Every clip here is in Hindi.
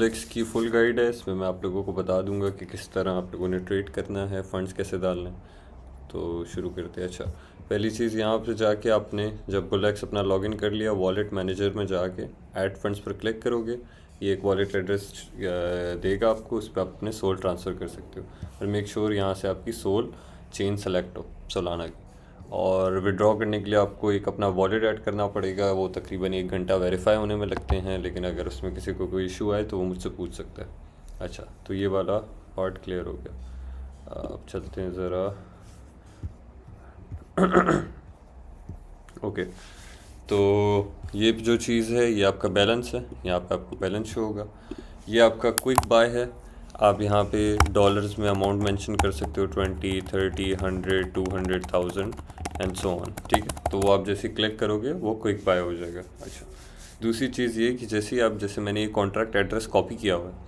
एक्स की फुल गाइड है। इसमें मैं आप लोगों को बता दूंगा कि किस तरह आप लोगों ने ट्रेड करना है, फंड्स कैसे डालने हैं। तो शुरू करते हैं। अच्छा, पहली चीज़ यहाँ पे जाके आपने जब बुलेक्स अपना लॉगिन कर लिया, वॉलेट मैनेजर में जाके ऐड फंड्स पर क्लिक करोगे। ये एक वॉलेट एड्रेस देगा आपको, उस पर आप अपने सोल ट्रांसफ़र कर सकते हो। और मेक श्योर यहाँ से आपकी सोल चेन सेलेक्ट हो सोलाना की। और विड्रॉ करने के लिए आपको एक अपना वॉलेट ऐड करना पड़ेगा। वो तकरीबन 1 घंटा वेरीफाई होने में लगते हैं, लेकिन अगर उसमें किसी को कोई इशू आए तो वो मुझसे पूछ सकता है। अच्छा, तो ये वाला पार्ट क्लियर हो गया। अब चलते हैं ज़रा। ओके, तो ये जो चीज़ है ये आपका बैलेंस है। यहाँ पे आपको बैलेंस शो होगा। ये आपका क्विक बाय है। आप यहाँ पे डॉलर्स में अमाउंट मेंशन कर सकते हो, 20, 30, 100, 200, 1000 एंड सो ऑन। ठीक है, तो वो आप जैसे क्लिक करोगे वो क्विक बाय हो जाएगा। अच्छा, दूसरी चीज़ ये कि जैसे मैंने ये कॉन्ट्रैक्ट एड्रेस कॉपी किया हुआ है,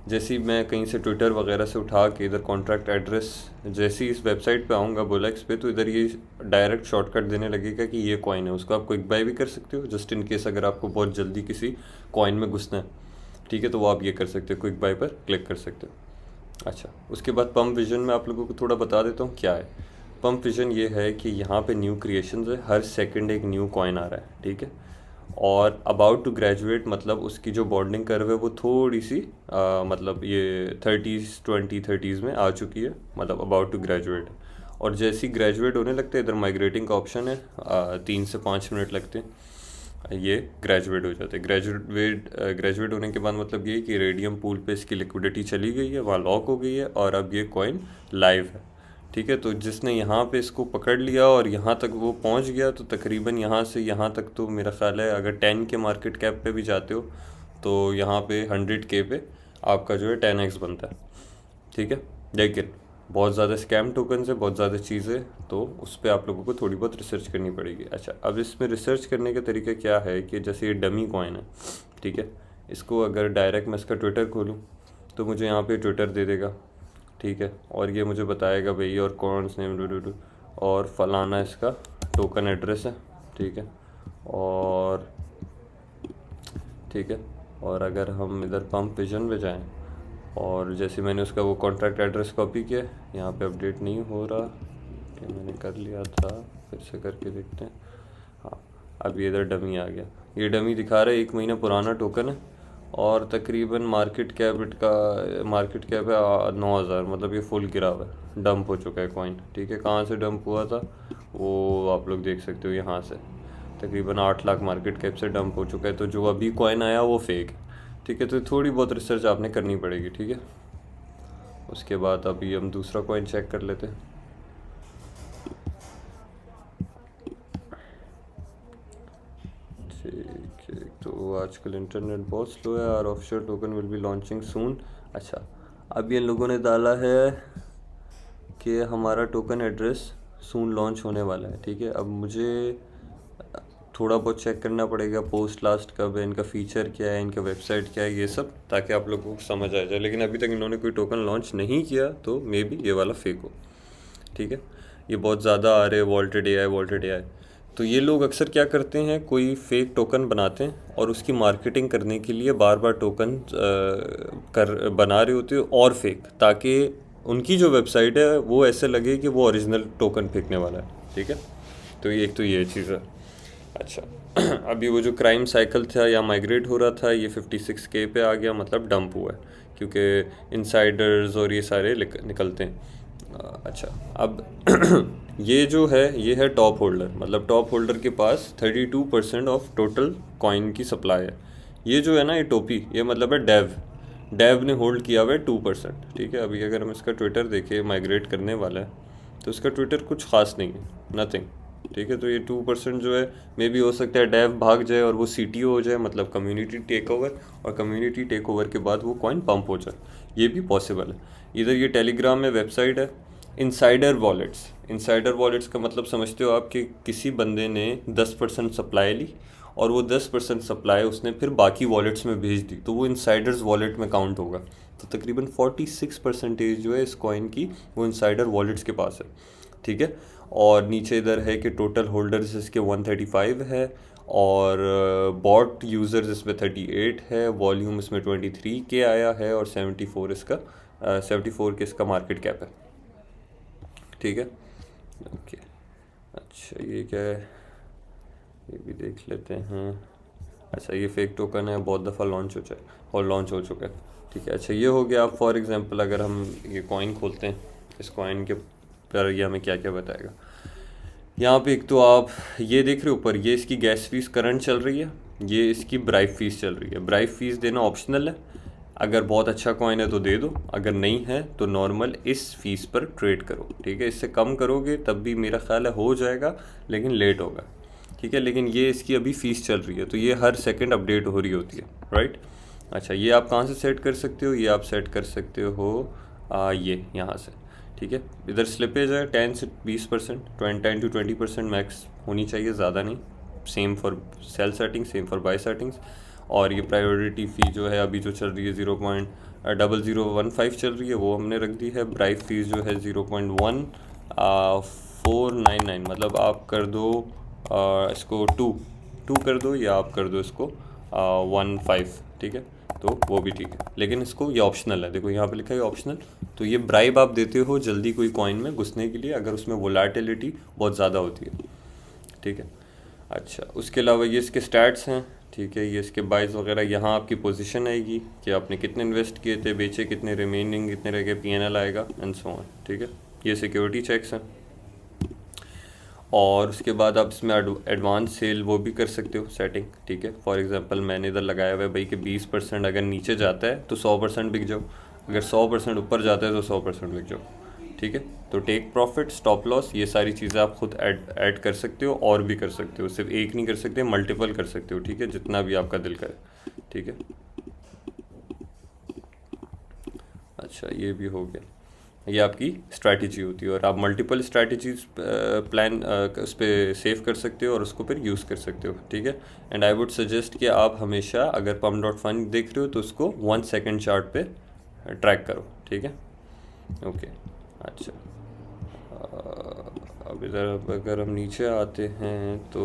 जैसे ही मैं कहीं से ट्विटर वगैरह से उठा के इधर कॉन्ट्रैक्ट एड्रेस, जैसे ही इस वेबसाइट पे आऊँगा बुलेक्स पे, तो इधर ये डायरेक्ट शॉर्टकट देने लगेगा कि ये कॉइन है। उसको आप क्विक बाय भी कर सकते हो, जस्ट इन केस अगर आपको बहुत जल्दी किसी कॉइन में घुसना है। ठीक है, तो वो आप ये कर सकते हो, क्विक बाय पर क्लिक कर सकते हो। अच्छा, उसके बाद पम्प विजन में आप लोगों को थोड़ा बता देता हूँ क्या है। पम्प विजन ये है कि यहाँ पे न्यू क्रिएशंस है, हर सेकंड एक न्यू कॉइन आ रहा है। ठीक है, और अबाउट टू ग्रेजुएट मतलब उसकी जो बॉन्डिंग कर्व है वो थोड़ी सी मतलब ये 30s में आ चुकी है, मतलब अबाउट टू ग्रेजुएट। और जैसे ही ग्रेजुएट होने लगते हैं, इधर माइग्रेटिंग का ऑप्शन है, 3 से 5 मिनट लगते हैं, ये ग्रेजुएट हो जाते हैं। ग्रेजुएट होने के बाद मतलब ये कि रेडियम पूल पे इसकी लिक्विडिटी चली गई है, वहाँ लॉक हो गई है और अब ये कॉइन लाइव है। ठीक है, तो जिसने यहाँ पे इसको पकड़ लिया और यहाँ तक वो पहुँच गया, तो तकरीबन यहाँ से यहाँ तक तो मेरा ख्याल है अगर 10 के मार्केट कैप पे भी जाते हो तो यहाँ पे 100K पे आपका जो है 10x बनता है। ठीक है, लेकिन बहुत ज़्यादा स्कैम टोकन है, बहुत ज़्यादा चीज़ें, तो उस पर आप लोगों को थोड़ी बहुत रिसर्च करनी पड़ेगी। अच्छा, अब इसमें रिसर्च करने का तरीका क्या है कि जैसे ये डमी कॉइन है, ठीक है, इसको अगर डायरेक्ट मैं इसका ट्विटर खोलूँ तो मुझे यहाँ पे ट्विटर दे देगा। ठीक है, और ये मुझे बताएगा भाई और कौन नेम और फलाना इसका टोकन एड्रेस है। ठीक है, और ठीक है, और अगर हम इधर पम्प विजन में जाएं और जैसे मैंने उसका वो कॉन्ट्रैक्ट एड्रेस कॉपी किया, यहाँ पे अपडेट नहीं हो रहा कि मैंने कर लिया था, फिर से करके देखते हैं। हाँ, अब ये इधर डमी आ गया। ये डमी दिखा रहा है 1 महीना पुराना टोकन है और तकरीबन मार्केट कैप है 9,000, मतलब ये फुल गिरा हुआ है, डंप हो चुका है कॉइन। ठीक है, कहाँ से डंप हुआ था वो आप लोग देख सकते हो, यहाँ से तकरीबन 8 लाख मार्केट कैप से डंप हो चुका है। तो जो अभी कॉइन आया वो फेक है। ठीक है, तो थोड़ी बहुत रिसर्च आपने करनी पड़ेगी। ठीक है, उसके बाद अभी हम दूसरा कॉइन चेक कर लेते हैं। ठीक है, तो आजकल इंटरनेट बहुत स्लो है। और offshore token will be launching soon. अच्छा, अब ये लोगों ने डाला है कि हमारा टोकन एड्रेस सून लॉन्च होने वाला है। ठीक है, अब मुझे थोड़ा बहुत चेक करना पड़ेगा पोस्ट लास्ट कब है, इनका फ़ीचर क्या है, इनका वेबसाइट क्या है, ये सब, ताकि आप लोगों को समझ आ जाए। लेकिन अभी तक इन्होंने कोई टोकन लॉन्च नहीं किया, तो मे बी ये वाला फेक हो। ठीक है, ये बहुत ज़्यादा आ रहे हैं वॉल्टेड एआई। तो ये लोग अक्सर क्या करते हैं, कोई फेक टोकन बनाते हैं और उसकी मार्केटिंग करने के लिए बार बार टोकन बना रहे होते हैं और फेक, ताकि उनकी जो वेबसाइट है वो ऐसे लगे कि वो ओरिजिनल टोकन फेंकने वाला है। ठीक है, तो ये चीज़ है। अच्छा, अभी वो जो क्राइम साइकिल था या माइग्रेट हो रहा था, ये 56K पे आ गया, मतलब डंप हुआ है, क्योंकि इनसाइडर्स और ये सारे निकलते हैं। अच्छा, अब ये जो है ये है टॉप होल्डर, मतलब टॉप होल्डर के पास 32% ऑफ टोटल कॉइन की सप्लाई है। ये जो है ना, ये टोपी, ये मतलब है डेव ने होल्ड किया हुआ है 2%। ठीक है, अभी अगर हम इसका ट्विटर देखें, माइग्रेट करने वाला है, तो इसका ट्विटर कुछ खास नहीं है, नथिंग। ठीक है, तो ये 2% जो है, मे बी हो सकता है डेव भाग जाए और वो CTO हो जाए, मतलब कम्युनिटी टेक ओवर, और कम्युनिटी टेक ओवर के बाद वो कॉइन पंप हो जाए, ये भी पॉसिबल है। इधर ये टेलीग्राम में वेबसाइट है, इंसाइडर वॉलेट्स का मतलब समझते हो आप कि किसी बंदे ने 10% सप्लाई ली और वो 10% सप्लाई उसने फिर बाकी वॉलेट्स में भेज दी, तो वो इंसाइडर्स वॉलेट में काउंट होगा। तो तकरीबन 46% जो है इस कॉइन की वो इंसाइडर वॉलेट्स के पास है। ठीक है, और नीचे इधर है कि टोटल होल्डर्स इसके 135 है और बॉट यूज़र्स इसमें 38 है, वॉल्यूम इसमें 23K आया है और 74 के इसका मार्केट कैप है। ठीक है, ओके। अच्छा ये क्या है, ये भी देख लेते हैं। अच्छा ये फेक टोकन है, बहुत दफ़ा लॉन्च हो चुका है। ठीक है, अच्छा ये हो गया। अब फॉर एग्जांपल अगर हम ये कॉइन खोलते हैं, इस कॉइन के पर ये हमें क्या क्या बताएगा। यहाँ पे एक तो आप ये देख रहे हो ऊपर, ये इसकी गैस फीस करंट चल रही है, ये इसकी ब्राइब फीस चल रही है। ब्राइब फीस देना ऑप्शनल है, अगर बहुत अच्छा कॉइन है तो दे दो, अगर नहीं है तो नॉर्मल इस फीस पर ट्रेड करो। ठीक है, इससे कम करोगे तब भी मेरा ख्याल है हो जाएगा, लेकिन लेट होगा। ठीक है, लेकिन ये इसकी अभी फ़ीस चल रही है, तो ये हर सेकंड अपडेट हो रही होती है, राइट। अच्छा ये आप कहाँ से सेट कर सकते हो, ये आप सेट कर सकते हो ये यहाँ से। ठीक है, इधर स्लिपेज है 10 से 20%, 10 to 20% मैक्स होनी चाहिए, ज़्यादा नहीं। Same for sell setting, same for buy settings. और ये प्रायोरिटी फ़ी जो है अभी जो चल रही है 0.0015 चल रही है, वो हमने रख दी है। ब्राइब फीस जो है 0.1499, मतलब आप कर दो इसको टू कर दो, या आप कर दो इसको 1.5। ठीक है, तो वो भी ठीक है, लेकिन इसको ये ऑप्शनल है। देखो यहाँ पे लिखा है ऑप्शनल, तो ये ब्राइब आप देते हो जल्दी कोई कॉइन में घुसने के लिए, अगर उसमें वोलेटिलिटी बहुत ज़्यादा होती है। ठीक है, अच्छा उसके अलावा ये इसके स्टैट्स हैं। ठीक है, ये इसके बाइज वगैरह, यहाँ आपकी पोजीशन आएगी कि आपने कितने इन्वेस्ट किए थे, बेचे कितने, रिमेनिंग कितने रह गए, PNL आएगा एंड सो ऑन। ठीक है, ये सिक्योरिटी चेक्स हैं। और उसके बाद आप इसमें एडवांस सेल वो भी कर सकते हो सेटिंग। ठीक है, फॉर एग्जांपल मैंने इधर लगाया हुआ है भाई कि 20% अगर नीचे जाता है तो 100% बिक जाओ, अगर 100% ऊपर जाता है तो 100% बिक जाओ। ठीक है, तो टेक प्रॉफिट, स्टॉप लॉस, ये सारी चीज़ें आप खुद ऐड कर सकते हो, और भी कर सकते हो, सिर्फ एक नहीं कर सकते, मल्टीपल कर सकते हो। ठीक है, जितना भी आपका दिल करे। ठीक है, अच्छा ये भी हो गया, ये आपकी स्ट्रैटेजी होती है, और आप मल्टीपल स्ट्रैटेजीज प्लान उस पर सेव कर सकते हो और उसको फिर यूज़ कर सकते हो। ठीक है, एंड आई वुड सजेस्ट कि आप हमेशा अगर pump.fun देख रहे हो तो उसको 1 सेकेंड चार्ट पे ट्रैक करो। ठीक है, ओके। अच्छा अब इधर अगर हम नीचे आते हैं तो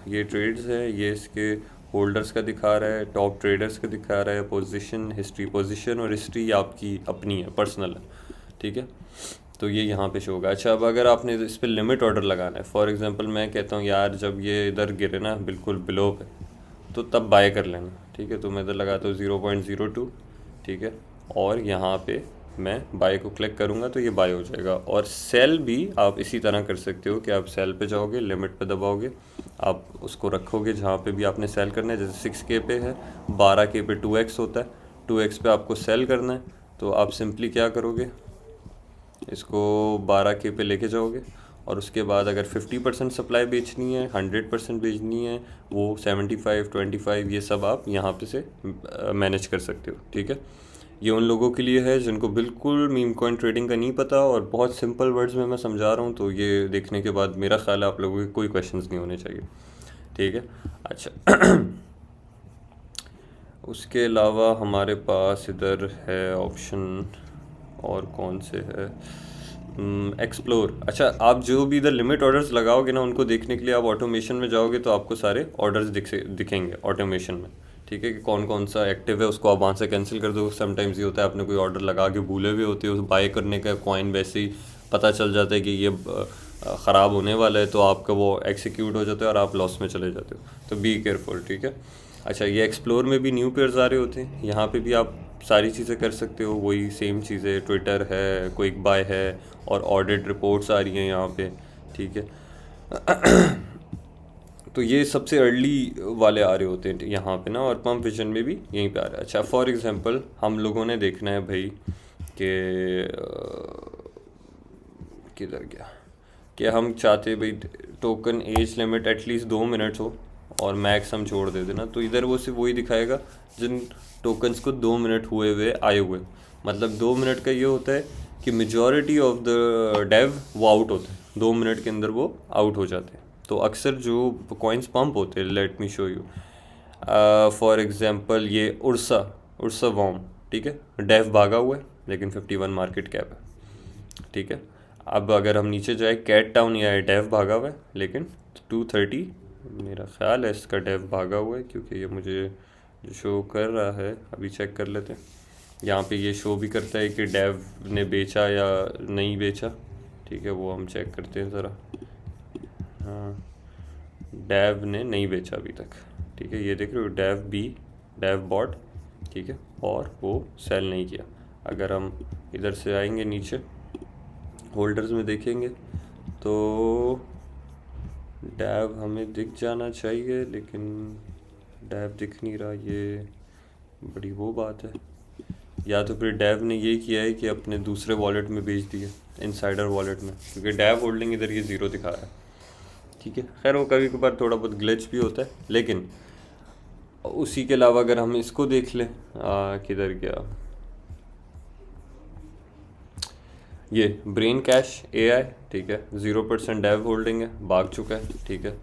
ये ट्रेड्स है, ये इसके होल्डर्स का दिखा रहा है, टॉप ट्रेडर्स का दिखा रहा है, पोजीशन हिस्ट्री, पोजीशन और हिस्ट्री आपकी अपनी है, पर्सनल है। ठीक है, तो ये यहाँ पे शो होगा। अच्छा अब अगर आपने इस पर लिमिट ऑर्डर लगाना है, फॉर एग्जांपल मैं कहता हूँ यार जब ये इधर गिरे ना बिल्कुल बिलो पे, तो तब बाय कर लेना। ठीक है, तो मैं इधर लगाता हूँ 0.02। ठीक है, और यहाँ पे मैं बाय को क्लिक करूँगा तो ये बाय हो जाएगा। और सेल भी आप इसी तरह कर सकते हो कि आप सेल पे जाओगे, लिमिट पे दबाओगे, आप उसको रखोगे जहाँ पे भी आपने सेल करना है। जैसे 6K पे है, 12K पे 2x होता है, 2x पे आपको सेल करना है, तो आप सिंपली क्या करोगे, इसको 12K पे लेके जाओगे, और उसके बाद अगर 50% सप्लाई बेचनी है, 100% बेचनी है, वो 75, 25 ये सब आप यहाँ पे से मैनेज कर सकते हो। ठीक है, ये उन लोगों के लिए है जिनको बिल्कुल मीम कॉइन ट्रेडिंग का नहीं पता, और बहुत सिंपल वर्ड्स में मैं समझा रहा हूँ, तो ये देखने के बाद मेरा ख्याल है आप लोगों के कोई क्वेश्चंस नहीं होने चाहिए। ठीक है, अच्छा उसके अलावा हमारे पास इधर है ऑप्शन, और कौन से है, एक्सप्लोर। अच्छा आप जो भी इधर लिमिट ऑर्डर्स लगाओगे ना, उनको देखने के लिए आप ऑटोमेशन में जाओगे तो आपको सारे ऑर्डर्स दिखेंगे ऑटोमेशन में। ठीक है, कि कौन कौन सा एक्टिव है, उसको आप वहाँ से कैंसिल कर दो। समटाइम्स ये होता है आपने कोई ऑर्डर लगा के भूले हुए होते हो, उस बाय करने का कॉइन वैसे ही पता चल जाता है कि ये ख़राब होने वाला है, तो आपका वो एक्सिक्यूट हो जाता है और आप लॉस में चले जाते हो, तो बी केयरफुल। ठीक है, अच्छा ये एक्सप्लोर में भी न्यू पेयर्स आ रहे होते हैं, यहाँ पे भी आप सारी चीज़ें कर सकते हो, वही सेम चीज़ें, ट्विटर है, क्विक बाय है, और ऑडिट रिपोर्ट्स आ रही हैं यहाँ पे। ठीक है, तो ये सबसे अर्ली वाले आ रहे होते हैं यहाँ पे ना, और पंप विजन में भी यहीं पे आ रहा है। अच्छा फॉर एग्जांपल हम लोगों ने देखना है भाई कि किधर गया, कि हम चाहते भाई token age limit at least 2 minutes हो, और मैक्स हम छोड़ देते ना, तो इधर वो सिर्फ वही दिखाएगा जिन टोकन्स को 2 मिनट हुए हुए आए हुए। मतलब 2 मिनट का ये होता है कि मेजॉरिटी ऑफ द डेव वो आउट होते हैं, 2 मिनट के अंदर वो आउट हो जाते हैं। तो अक्सर जो कॉइन्स पंप होते हैं, let me show you, for example ये उर्सा वॉम। ठीक है, डेव भागा हुआ है लेकिन 51 मार्केट कैप है। ठीक है, अब अगर हम नीचे जाए कैट टाउन, या डेव भागा हुआ है लेकिन 230 मेरा ख्याल है इसका डेव भागा हुआ है, क्योंकि ये मुझे जो शो कर रहा है, अभी चेक कर लेते हैं। यहाँ पे ये शो भी करता है कि डेव ने बेचा या नहीं बेचा। ठीक है, वो हम चेक करते हैं ज़रा। हाँ, डेव ने नहीं बेचा अभी तक। ठीक है, ये देख रहे हो, डेव बॉट। ठीक है, और वो सेल नहीं किया। अगर हम इधर से आएंगे नीचे होल्डर्स में देखेंगे तो डेव हमें दिख जाना चाहिए, लेकिन डेव दिख नहीं रहा। ये बड़ी वो बात है। या तो फिर डेव ने ये किया है कि अपने दूसरे वॉलेट में बेच दिया, इनसाइडर वॉलेट में, क्योंकि डेव होल्डिंग इधर ये ज़ीरो दिखा रहा है। ठीक है, खैर वो कभी कभार थोड़ा बहुत ग्लिच भी होता है। लेकिन उसी के अलावा अगर हम इसको देख लें, किधर गया ये ब्रेन कैश AI। ठीक है, 0% डेव होल्डिंग है, भाग चुका है। ठीक है,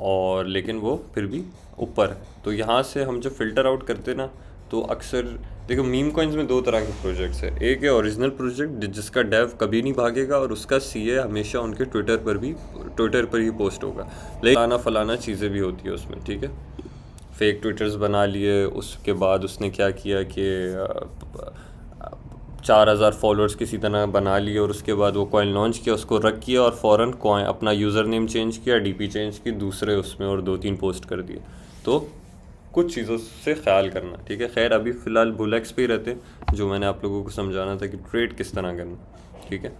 और लेकिन वो फिर भी ऊपर है। तो यहाँ से हम जब फ़िल्टर आउट करते ना, तो अक्सर देखो मीम कॉइन्स में दो तरह के प्रोजेक्ट्स है। एक है ओरिजिनल प्रोजेक्ट जिसका डेव कभी नहीं भागेगा और उसका CA हमेशा उनके ट्विटर पर ही पोस्ट होगा, लेकिन फलाना चीज़ें भी होती है उसमें। ठीक है, फेक ट्विटर्स बना लिए, उसके बाद उसने क्या किया कि 4000 फॉलोअर्स किसी तरह बना लिए, और उसके बाद वो कॉइन लॉन्च किया, उसको रख किया और फ़ौरन कॉइन अपना यूज़र नेम चेंज किया, DP चेंज की दूसरे उसमें, और 2-3 पोस्ट कर दिए। तो कुछ चीज़ों से ख्याल करना। ठीक है, खैर अभी फ़िलहाल बुलेक्स पे ही रहते हैं, जो मैंने आप लोगों को समझाना था कि ट्रेड किस तरह करना। ठीक है,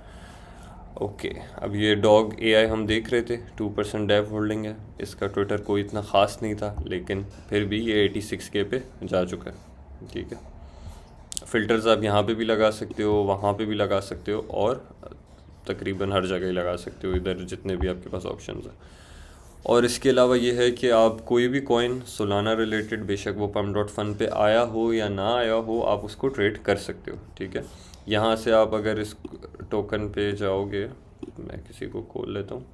ओके। अब ये डॉग AI हम देख रहे थे, 2% डेव होल्डिंग है। इसका ट्विटर कोई इतना ख़ास नहीं था, लेकिन फिर भी ये 86K पे जा चुका है। ठीक है, फ़िल्टर्स आप यहाँ पे भी लगा सकते हो, वहाँ पे भी लगा सकते हो, और तकरीबन हर जगह ही लगा सकते हो, इधर जितने भी आपके पास ऑप्शंस हैं। और इसके अलावा ये है कि आप कोई भी कॉइन सोलाना रिलेटेड, बेशक वो pump.fun पे आया हो या ना आया हो, आप उसको ट्रेड कर सकते हो। ठीक है, यहाँ से आप अगर इस टोकन पे जाओगे, मैं किसी को खोल लेता हूँ,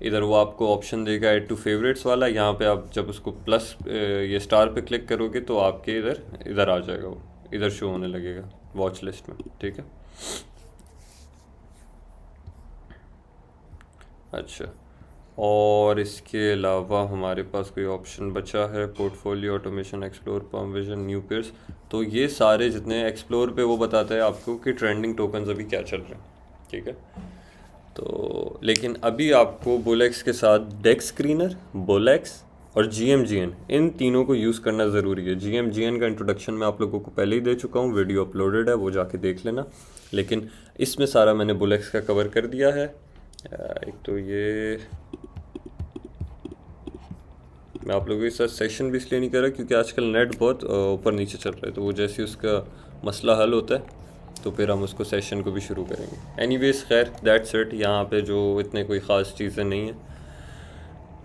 इधर वो आपको ऑप्शन देगा ऐड टू फेवरेट्स वाला। यहाँ पे आप जब उसको प्लस ये स्टार पे क्लिक करोगे तो आपके इधर आ जाएगा, वो इधर शो होने लगेगा वॉच लिस्ट में। ठीक है, अच्छा, और इसके अलावा हमारे पास कोई ऑप्शन बचा है? Portfolio, automation, explore, pump vision, new pairs. तो ये सारे जितने एक्सप्लोर पे वो बताता है आपको कि ट्रेंडिंग टोकन्स अभी क्या चल रहे हैं। ठीक है, तो लेकिन अभी आपको बुलेक्स के साथ डेक्स स्क्रीनर, बुलेक्स और GMGN, इन तीनों को यूज़ करना ज़रूरी है। GMGN का इंट्रोडक्शन मैं आप लोगों को पहले ही दे चुका हूँ, वीडियो अपलोडेड है, वो जाके देख लेना। लेकिन इसमें सारा मैंने बुलेक्स का कवर कर दिया है। एक तो ये मैं आप लोगों के साथ सेशन भी इसलिए नहीं कर रहा क्योंकि आजकल नेट बहुत ऊपर नीचे चल रहा है, तो वो जैसे उसका मसला हल होता है तो फिर हम उसको सेशन को भी शुरू करेंगे। एनीवेज खैर दैट्स इट, यहाँ पे जो इतने कोई ख़ास चीज़ें नहीं हैं।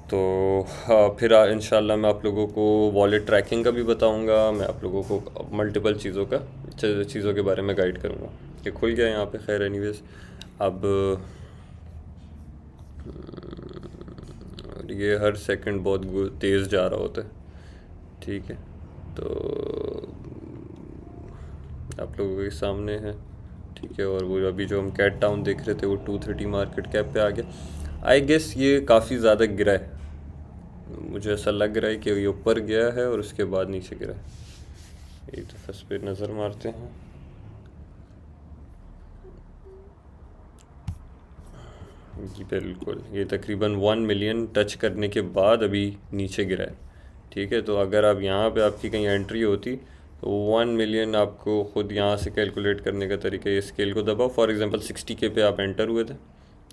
तो फिर इंशाल्लाह मैं आप लोगों को वॉलेट ट्रैकिंग का भी बताऊँगा, मैं आप लोगों को मल्टीपल चीज़ों के बारे में गाइड करूँगा। ये खुल गया यहाँ पे। खैर एनीवेज अब ये हर सेकंड बहुत तेज़ जा रहा होता है। ठीक है, तो आप लोगों के सामने है। ठीक है, और वो अभी जो हम कैट टाउन देख रहे थे वो 230 मार्केट कैप पे आ गया। आई गेस ये काफ़ी ज़्यादा गिरा है, मुझे ऐसा लग रहा है कि ये ऊपर गया है और उसके बाद नीचे गिरा है। एक दफ़ा इस पर नज़र मारते हैं। जी बिल्कुल, ये तकरीबन 1 मिलियन टच करने के बाद अभी नीचे गिरा है। ठीक है, तो अगर आप यहाँ पे आपकी कहीं एंट्री होती तो 1 मिलियन आपको ख़ुद यहाँ से कैलकुलेट करने का तरीका, ये स्केल को दबाओ। फॉर एग्जांपल 60K पे आप एंटर हुए थे,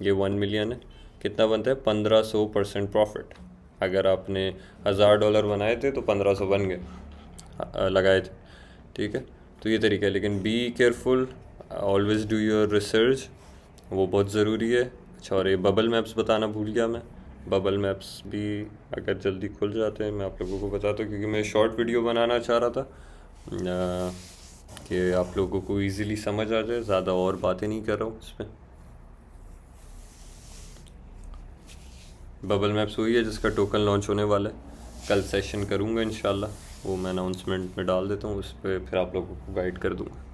ये 1 मिलियन है, कितना बनता है? 1500% प्रॉफिट। अगर आपने $1000 बनाए थे तो 1500 बन गए, लगाए थे। ठीक है, तो ये तरीका है। लेकिन be careful, always do your research, वो बहुत ज़रूरी है। अच्छा, और ये बबल मैप्स बताना भूल गया मैं, बबल मैप्स भी अगर जल्दी खुल जाते हैं मैं आप लोगों को बताता हूँ, क्योंकि मैं शॉर्ट वीडियो बनाना चाह रहा था कि आप लोगों को इजीली समझ आ जाए, ज़्यादा और बातें नहीं कर रहा हूँ इस पर। बबल मैप्स हुई है जिसका टोकन लॉन्च होने वाला है, कल सेशन करूँगा इंशाल्लाह, वो मैं अनाउंसमेंट में डाल देता हूँ, उस पर फिर आप लोगों को गाइड कर दूँगा।